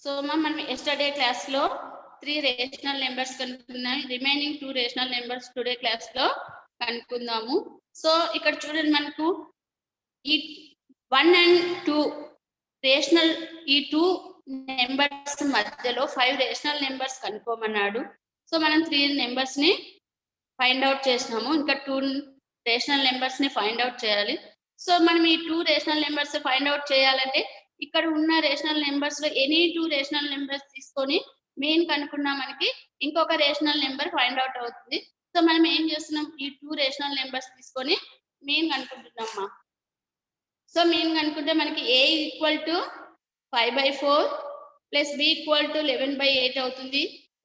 So మనం yesterday class లో 3 rational numbers remaining. రిమైనింగ్ 2 రేషనల్ నెంబర్స్ టుడే క్లాస్ లో కనుక్కుందాము. సో ఇక్కడ చూడండి, మనకు ఈ 1 and 2 రేషనల్, ఈ 2 నెంబర్స్ మధ్యలో 5 రేషనల్ నెంబర్స్ కనుక్కోమన్నాడు. సో మనం 3 నెంబర్స్ ని ఫైండ్ అవుట్ చేసినాము. ఇంకా 2 రేషనల్ నెంబర్స్ ని ఫైండ్ అవుట్ చేయాలి. సో మనం ఈ 2 రేషనల్ నెంబర్స్ ఫైండ్ అవుట్ చేయాలంటే ఇక్కడ ఉన్న రేషనల్ నెంబర్స్ లో ఎనీ 2 రేషనల్ నెంబర్స్ తీసుకొని మెయిన్ కనుక్కున్నా మనకి ఇంకొక రేషనల్ నెంబర్ ఫైండ్ అవుట్ అవుతుంది. సో మనం ఏం చేస్తున్నాం, ఈ 2 రేషనల్ నెంబర్స్ తీసుకొని మెయిన్ కనుక్కుంటున్నామా. సో మెయిన్ కనుక్కుంటే మనకి a equal to 5/4 plus b equal to 11/8 అవుతుంది.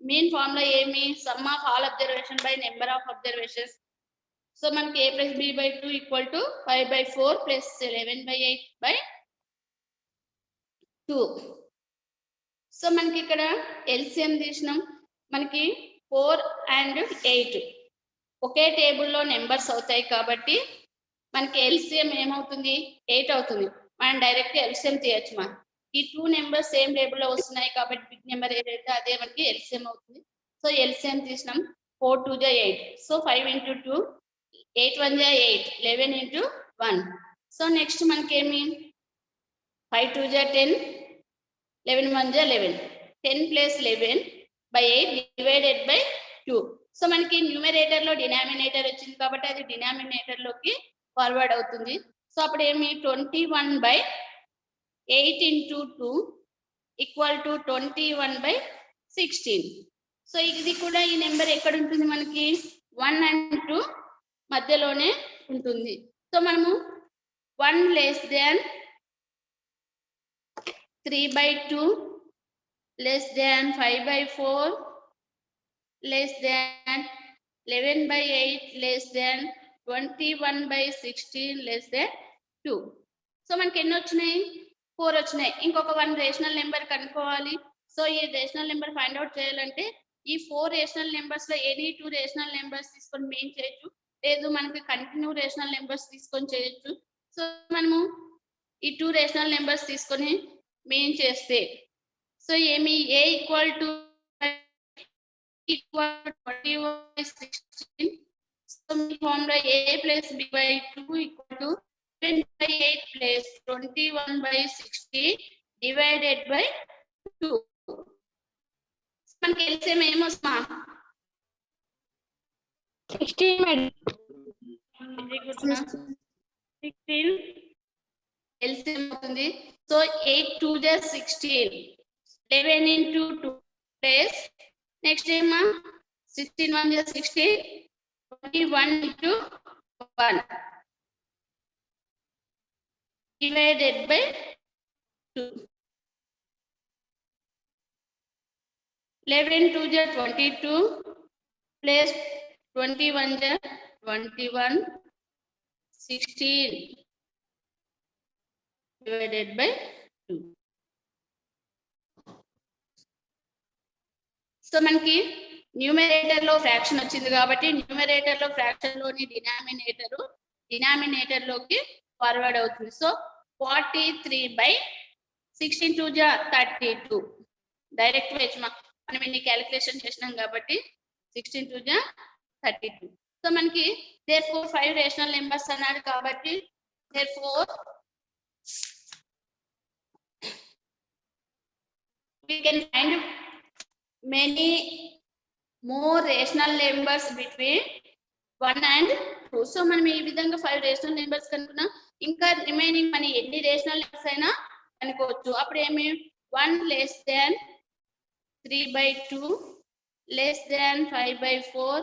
మెయిన్ ఫార్ములా ఏమి, some of all observation by number of observations. So మనకి a plus b/2 equal to 5/4 plus 11/8/2. So మనకి ఇక్కడ ఎల్సిఎం తీసినాం. మనకి 4 and 8 ఒకే టేబుల్లో నెంబర్స్ అవుతాయి కాబట్టి మనకి ఎల్సిఎం ఏమవుతుంది, 8 అవుతుంది. మనం డైరెక్ట్ ఎల్సిఎం తీయచ్చు. మనం ఈ 2 నెంబర్స్ సేమ్ టేబుల్లో వస్తున్నాయి కాబట్టి బిగ్ నెంబర్ ఏదైతే అదే మనకి ఎల్సిఎం అవుతుంది. సో ఎల్సిఎం తీసినాం. 4 2 జా 8. సో 5 into 2, 8 1 జా 8, 11 into 1. సో నెక్స్ట్ మనకి ఏమి, 5 2 జా 10, 11 1 జా 11. 10 plus 11/8 divided by 2. సో మనకి న్యూమరేటర్ లో డినామినేటర్ వచ్చింది కాబట్టి అది డినామినేటర్ లోకి ఫార్వర్డ్ అవుతుంది. సో అప్పుడు ఏమి, 21/8 into 2 ఈక్వల్ టు 21/16. సో ఇది కూడా ఈ నెంబర్ ఎక్కడ ఉంటుంది, మనకి 1 and 2 మధ్యలోనే ఉంటుంది. సో మనము 1 less than 3/2 less than 5/4 less than 11/8 less than 21/16 less than 2. So మనకి ఎన్ని వచ్చినాయి, 4 వచ్చినాయి. ఇంకొక 1 రేషనల్ నెంబర్ కనుక్కోవాలి. సో ఈ రేషనల్ నెంబర్ ఫైండ్ అవుట్ చేయాలంటే ఈ 4 రేషనల్ నెంబర్స్ లో ఎనీ 2 రేషనల్ నెంబర్స్ తీసుకొని మెయిన్ చేయొచ్చు, లేదు మనకి కంటిన్యూ రేషనల్ నెంబర్స్ తీసుకొని చేయొచ్చు. సో మనము ఈ 2 రేషనల్ నెంబర్స్ తీసుకొని మెయిన్ చేస్తే సో ఏమి, a equal to 21/16. So me formula a plus b/2 equal to 10/8 plus 21/16 divided by 2. మనకి ఎల్సిఎం ఏమొస్తా, 16 మేడం. 16 ఎల్సిఎం అవుతుంది. సో 8 2 జా 16, 11 into 2 ప్లస్ నెక్స్ట్ ఏమా 16 1 జా 16, 21 into 1 డివైడెడ్ బై 2. 11 2 జా 22 ప్లస్ 21 జా 21, 16 divided by 2. సో మనకి న్యూమరేటర్ లో ఫ్రాక్షన్ వచ్చింది కాబట్టి న్యూమరేటర్ లో ఫ్రాక్షన్ లోని డినామినేటర్ లోకి ఫార్వర్డ్ అవుతుంది. సో 43/16 2 జా 32 డైరెక్ట్ వేజ్ మనం ఇన్ని క్యాలిక్యులేషన్ చేసినాం కాబట్టి 16 2 జా 32. సో మనకి therefore 5 రేషనల్ నెంబర్స్ అన్నాడు కాబట్టి therefore we can find many more rational numbers between 1 and 2. So మనం ఈ విధంగా 5 రేషనల్ నెంబర్స్ కనుక్కున్నా ఇంకా రిమైనింగ్ మన ఎన్ని రేషనల్ నెంబర్స్ అయినా కనుక్కోవచ్చు. అప్పుడు ఏమి, 1 less than 3/2 less than 5/4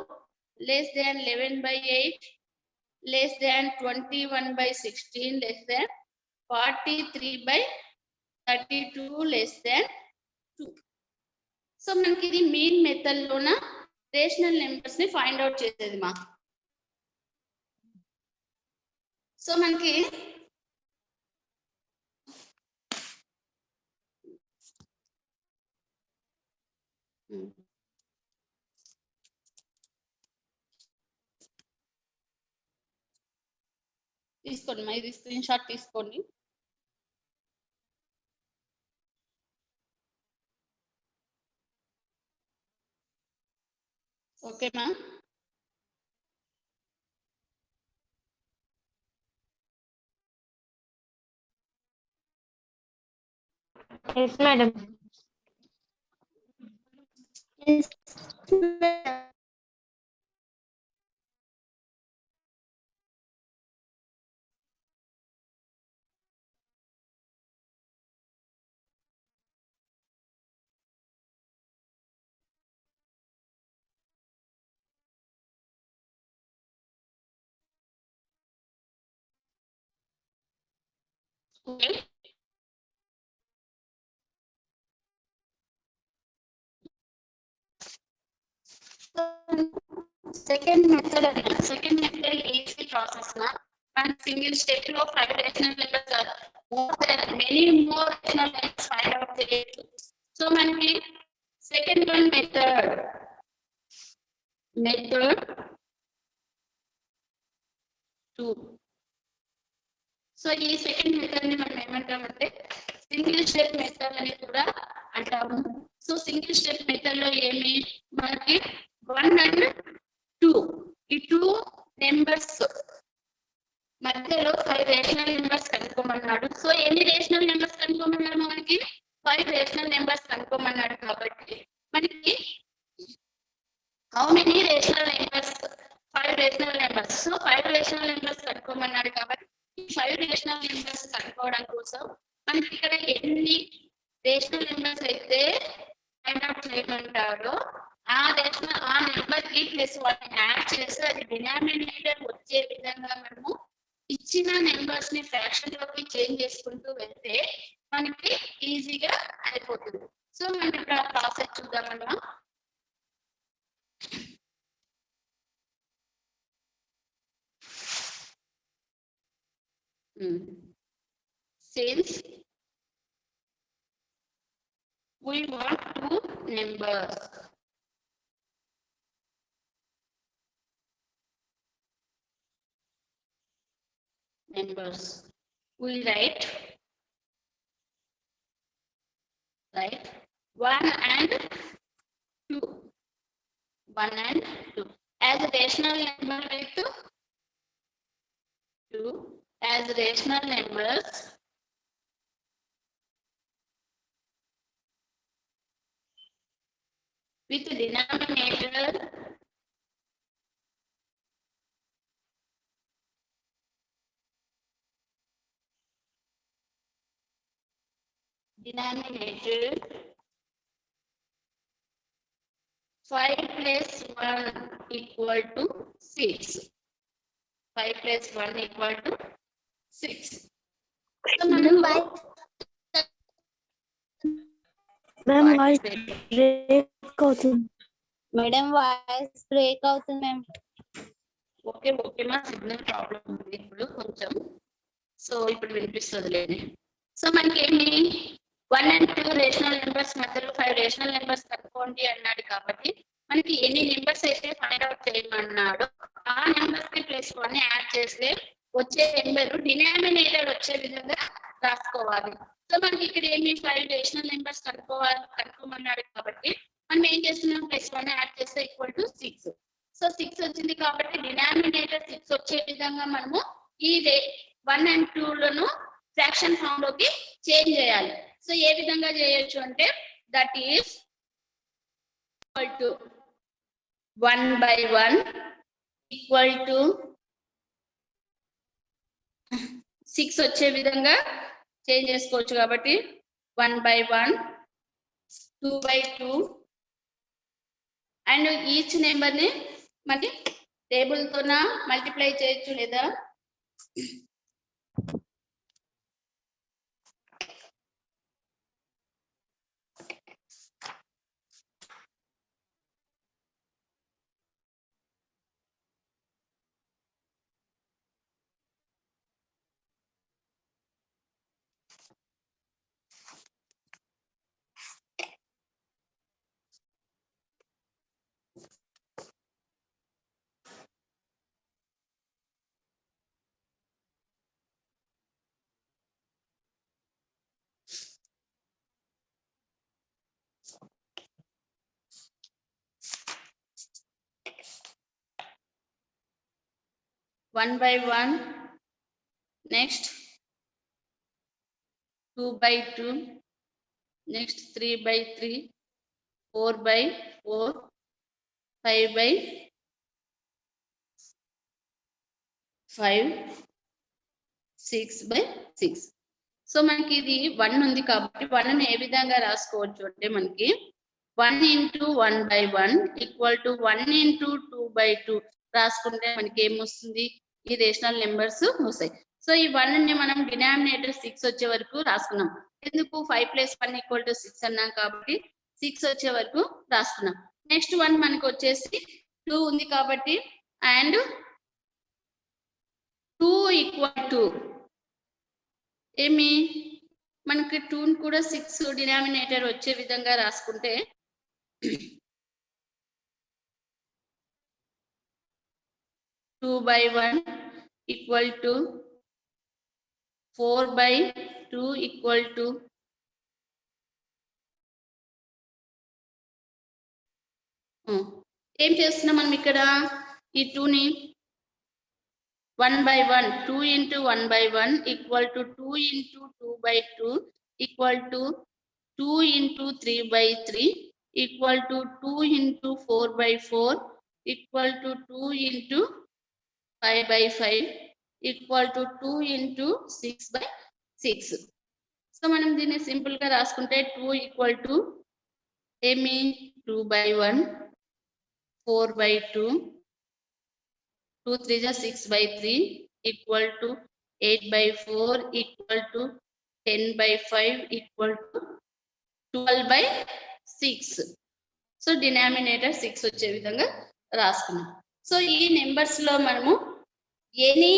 less than 11/8 less than 21/16 less than 43/32 less than 2. So మనకి ఇది మెయిన్ మెథడ్ లోన రేషనల్ నెంబర్స్ ని ఫైండ్ అవుట్ చేసేది మా. సో మనకి తీసుకోండి మా, ఇది స్క్రీన్ షాట్ తీసుకోండి. Okay, ma. Yes, madam. Yes. Okay. Second method is the process na. And single step of 5 rational numbers are more than many more rational numbers find out the so మనకి second one method 2. So ఈ second method ని మనం ఏమంటామంటే single step method అని కూడా అంటాము. So single step method లో ఏమి మనకి 1 and 2 ఈ 2 నెంబర్స్ మధ్యలో 5 రేషనల్ నెంబర్స్ కనుక్కోమన్నాడు. సో ఎన్ని రేషనల్ నెంబర్స్ కనుక్కోమన్నాడు మనకి 5 రేషనల్ నెంబర్స్ కనుక్కోమన్నాడు కాబట్టి మనకి how many rational numbers 5 rational numbers. So 5 rational numbers కనుక్కోమన్నాడు కాబట్టి 5 రేషనల్ నెంబర్స్ కనుక్కోవడం కోసం మనకి ఇక్కడ ఎన్ని రేషనల్ నెంబర్స్ అయితే ఫైండ్ అవుట్ చేయమంటారో ఆ నెంబర్ కి ప్లస్ 1 యాడ్ చేసి అది డినామినేటర్ వచ్చే విధంగా మనము ఇచ్చిన నెంబర్స్ ని ఫ్రాక్షన్ లోకి చేంజ్ చేసుకుంటూ వెళ్తే మనకి ఈజీగా అయిపోతుంది. సో మనం ఇక్కడ process చూద్దామన్నా. Since we want two numbers we write 1 and 2 as a rational number with 2 as rational numbers with denominator denominator 5 plus 1 equal to 6. 5 plus 1 equal to 6. So, Ma'am, voice break అవుతుంది. Madam voice break అవుతుంది ma'am. Okay మా signal problem ఉంది ఇప్పుడు కొంచెం. So ఇప్పుడు వినిపిస్తుందిలేండి. So మనకి ఏమి 1 and 2 rational numbers మధ్యలో 5 రేషనల్ నెంబర్స్ కనుక్కోండి అన్నాడు కాబట్టి మనకి ఎన్ని నెంబర్స్ అయితే ఫైండ్ అవుట్ చేయమన్నాడో ఆ నెంబర్స్ కి ప్లస్ 1 యాడ్ చేస్తే వచ్చే నెంబర్ డినామినేటర్ వచ్చే విధంగా రాసుకోవాలి. సో మనకి ఇక్కడ ఏమి 5 రేషనల్ నెంబర్స్ కనుక్కోమన్నాడు కాబట్టి మనం ఏం చేస్తున్నాం ప్లస్ 1 యాడ్ చేస్తే ఈక్వల్ టు 6. సో 6 వచ్చింది కాబట్టి డినామినేటర్ 6 వచ్చే విధంగా మనము ఈ 1 and 2 లను ఫ్రాక్షన్ ఫామ్ లోకి చేంజ్ చేయాలి. సో ఏ విధంగా చేయొచ్చు అంటే that is equal to 1/1 equal to 6 వచ్చే విధంగా చేంజ్ చేసుకోవచ్చు కాబట్టి 1/1 2/2 అండ్ ఈచ్ నెంబర్ ని మనకి టేబుల్ తోన మల్టిప్లై చేయొచ్చు లేదా 1 by 1, next 2 by 2, next 3 by 3, 4 by 4, 5 by 5, 6 by 6. So మనకి ఇది 1 ఉంది కాబట్టి 1 ఏ విధంగా రాసుకోవచ్చు అంటే మనకి 1 into 1 by 1 equal to 1 into 2 by 2 రాసుకుంటే మనకి ఏమొస్తుంది ఈ రేషనల్ నెంబర్స్ వస్తాయి. సో ఈ 1 ని మనం డినామినేటర్ 6 వచ్చే వరకు రాసుకున్నాం. ఎందుకు 5 + 1 = 6 అన్నాం కాబట్టి 6 వచ్చే వరకు రాసుకున్నాం. నెక్స్ట్ 1 మనకి వచ్చేసి 2 ఉంది కాబట్టి అండ్ 2 = ఏమి మనకి 2 కూడా 6 డినామినేటర్ వచ్చే విధంగా రాసుకుంటే 2 by 1 equal to 4 by 2 equal to ఏం చేస్తున్నాం మనం ఇక్కడ ఈ 2 ని 1 by 1, 2 into 1 by 1 equal to 2 into 2 by 2 equal to 2 into 3 by 3 equal to 2 into 4 by 4 equal to 2 into 5 by 5 equal to 2 into 6 by 6. So మనం దీన్ని సింపుల్ గా రాసుకుంటే 2 equal to ఏమి 2 by 1, 4 by 2, 2 3 is 6 by 3 equal to 8 by 4 equal to 10 by 5 equal to 12 by 6. So denominator 6 వచ్చే విధంగా రాసుకున్నాం. So ఈ numbers లో మనము ఎనీ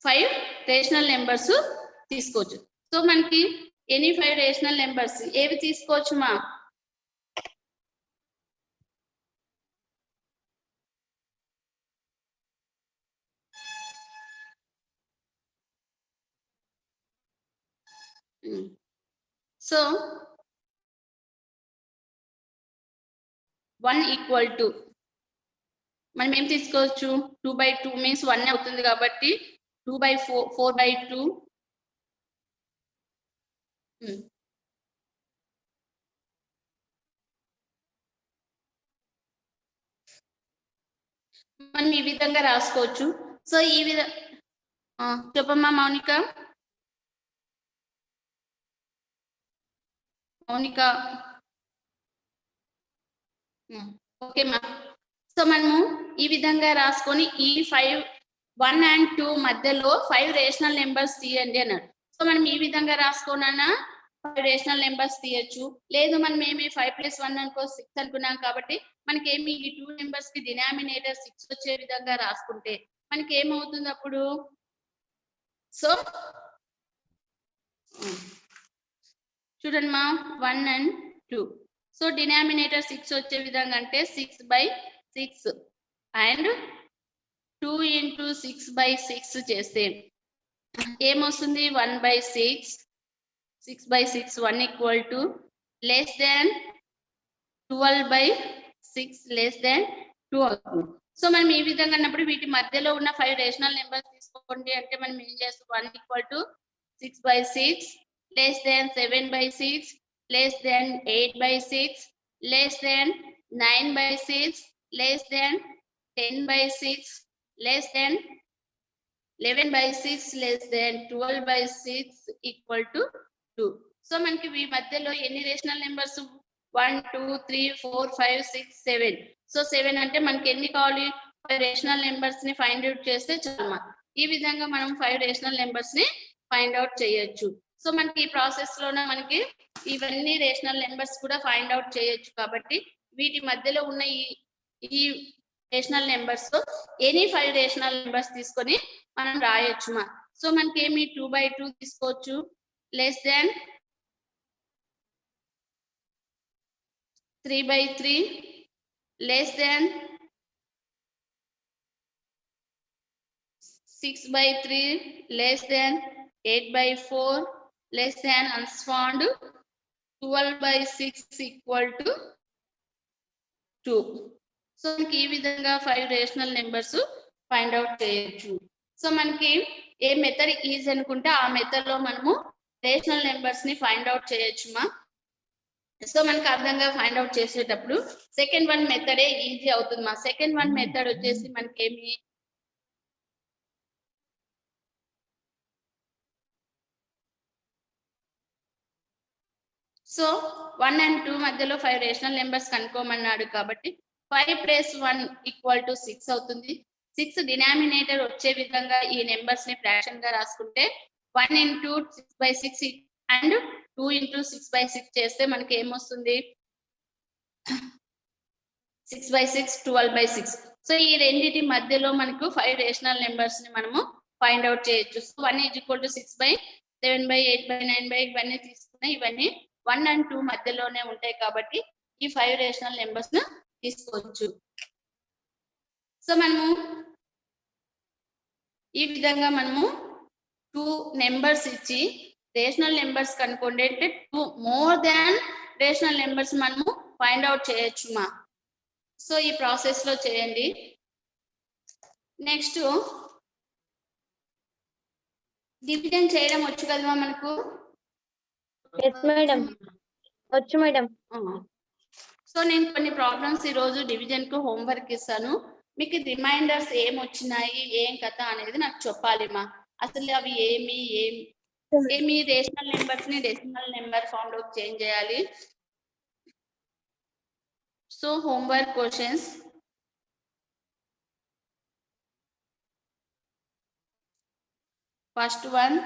5 రేషనల్ నెంబర్స్ తీసుకోవచ్చు. సో మనకి ఎనీ 5 రేషనల్ నెంబర్స్ ఏవి తీసుకోవచ్చు మా సో 1 equal to మనం ఏం తీసుకోవచ్చు 2 by 2 మీన్స్ 1 అవుతుంది కాబట్టి 2 by 4 by 2 మనం ఈ విధంగా రాసుకోవచ్చు. సో ఈ విధంగా చెప్పమ్మా మౌనిక. ఓకే మా. సో మనము ఈ విధంగా రాసుకొని ఈ 5 1 and 2 మధ్యలో 5 రేషనల్ నెంబర్స్ తీయండి అన్నాడు. సో మనం ఈ విధంగా రాసుకోనన్నా 5 రేషనల్ నెంబర్స్ తీయచ్చు. లేదు మనం ఏమి 5 + 1 అనుకో 6 అనుకున్నాం కాబట్టి మనకి ఏమి ఈ 2 నెంబర్స్ కి డినామినేటర్ 6 వచ్చే విధంగా రాసుకుంటే మనకి ఏమవుతుంది అప్పుడు. సో చూడండి మా 1 and 2. సో డినామినేటర్ 6 వచ్చే విధంగా అంటే 6 by 6 అండ్ 2 into 6 by 6 చేస్తే ఏమొస్తుంది 1 by 6, 6 by 6 1 equal to less than 12 by 6 less than 2 అవుతుంది. సో మనం ఈ విధంగా అన్నప్పుడు వీటి మధ్యలో ఉన్న 5 రేషనల్ నెంబర్స్ తీసుకోండి అంటే మనం ఏం చేస్తాం 1 equal to 6 by 6 less than 7 by 6 less than 8 by 6 less than 9 by 6 less than 10 by 6 less than 11 by 6 less than 12 by 6 equal to 2. So మనకి ఈ మధ్యలో ఎన్ని రేషనల్ నెంబర్స్ 1 2 3 4 5 6 7. సో 7 అంటే మనకి ఎన్ని కావాలి 5 రేషనల్ నెంబర్స్ ని ఫైండ్ అవుట్ చేస్తే చాలు. ఈ విధంగా మనం 5 రేషనల్ నెంబర్స్ ని ఫైండ్ అవుట్ చేయొచ్చు. సో మనకి ఈ ప్రాసెస్ లోనే మనకి ఇవన్నీ రేషనల్ నెంబర్స్ కూడా ఫైండ్ అవుట్ చేయొచ్చు. కాబట్టి వీటి మధ్యలో ఉన్న ఈ rational numbers any 5 rational numbers తీసుకొని మనం రాయొచ్చు మా. సో మనకి ఏమి 2 by 2 తీసుకోవచ్చు less than 3 by 3 less than 6 by 3 less than 8 by 4 less than unspawned 12 by 6 equal to 2. So మనకి ఈ విధంగా 5 రేషనల్ నెంబర్స్ ఫైండ్ అవుట్ చేయొచ్చు. సో మనకి ఏ మెథడ్ ఈజీ అనుకుంటే ఆ మెథడ్ లో మనము రేషనల్ నెంబర్స్ ని ఫైండ్ అవుట్ చేయొచ్చుమా. సో మనకి అర్థంగా ఫైండ్ అవుట్ చేసేటప్పుడు సెకండ్ వన్ మెథడే ఈజీ అవుతుంది మా. సెకండ్ వన్ మెథడ్ వచ్చేసి మనకి ఏమి సో 1 and 2 మధ్యలో 5 రేషనల్ నెంబర్స్ కనుక్కోమన్నాడు కాబట్టి 5 + 1 = 6 అవుతుంది. 6 డినామినేటర్ వచ్చే విధంగా ఈ నెంబర్స్ ని ఫ్రాక్షన్ గా రాసుకుంటే 1 × 6/6 అండ్ 2 × 6/6 చేస్తే మనకి ఏమొస్తుంది 6/6 12/6. సో ఈ రెండింటి మధ్యలో మనకు 5 రేషనల్ నెంబర్స్ ని మనము ఫైండ్ అవుట్ చేయొచ్చు. సో 1 = 6/7/8/9 ఇవన్నీ తీసుకున్నా ఇవన్నీ 1 and 2 మధ్యలోనే ఉంటాయి కాబట్టి ఈ 5 రేషనల్ నెంబర్స్ ను తీసుకోవచ్చు. సో మనము ఈ విధంగా మనము 2 నెంబర్స్ ఇచ్చి రేషనల్ నెంబర్స్ కనుక్కోండి అంటే 2 మోర్ దాన్ రేషనల్ నెంబర్స్ మనము ఫైండ్ అవుట్ చేయొచ్చు మా. సో ఈ ప్రాసెస్ లో చేయండి. నెక్స్ట్ డివిజన్ చేయడం వచ్చు కదమ్మా మనకు. ఎస్ మేడం, వచ్చు మేడం. సో నేను కొన్ని ప్రాబ్లమ్స్ ఈ రోజు డివిజన్ కు హోంవర్క్ ఇస్తాను. మీకు రిమైండర్స్ ఏం వచ్చినాయి ఏం కథ అనేది నాకు చెప్పాలి మా. అసలు అవి ఏమి రేషనల్ నెంబర్స్ ని డెసిమల్ నెంబర్ ఫామ్ లోకి చేంజ్ చేయాలి. So homework questions. First one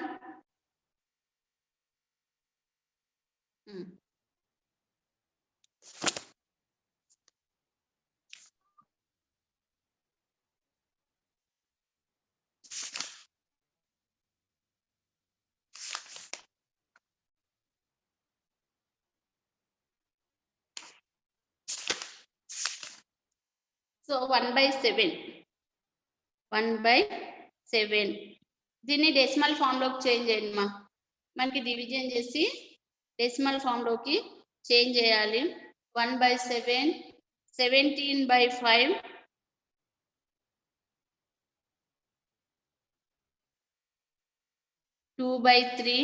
so 1/7 దీన్ని డెసిమల్ ఫామ్ లోకి చేంజ్ చేయండి మా. మనకి డివిజన్ చేసి డెసిమల్ ఫామ్ లోకి చేంజ్ చేయాలి. 1/7 17/5 2/3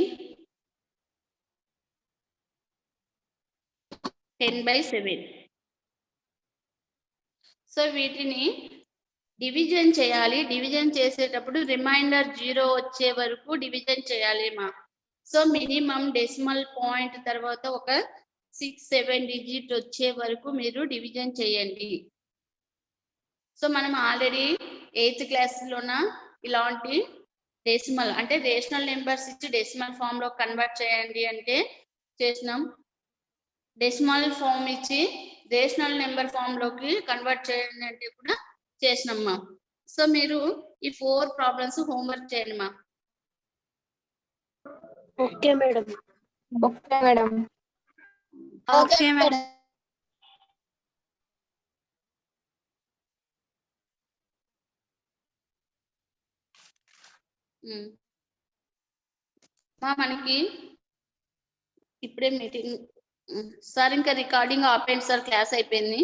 10/7. సో వీటిని డివిజన్ చేయాలి. డివిజన్ చేసేటప్పుడు రిమైండర్ 0 వచ్చే వరకు డివిజన్ చేయాలి మా. సో మినిమం డెసిమల్ పాయింట్ తర్వాత ఒక 6-7 డిజిట్ వచ్చే వరకు మీరు డివిజన్ చేయండి. సో మనం ఆల్రెడీ 8th క్లాస్లోన ఇలాంటి డెసిమల్ అంటే రేషనల్ నెంబర్స్ ఇచ్చి డెసిమల్ ఫామ్ లో కన్వర్ట్ చేయండి అంటే చేసినాం. డెసిమల్ ఫామ్ ఇచ్చి రేషనల్ నెంబర్ ఫామ్ లోకి కన్వర్ట్ చేయండి అంటే కూడా చేసినమ్మా. సో మీరు ఈ 4 ప్రాబ్లమ్స్ హోంవర్క్ చేయండి మా. Okay madam. Okay madam. Okay madam. మనకి ఇప్పుడే మీటింగ్ సార్ ఇంకా రికార్డింగ్ ఆపేయండి సార్, క్లాస్ అయిపోయింది.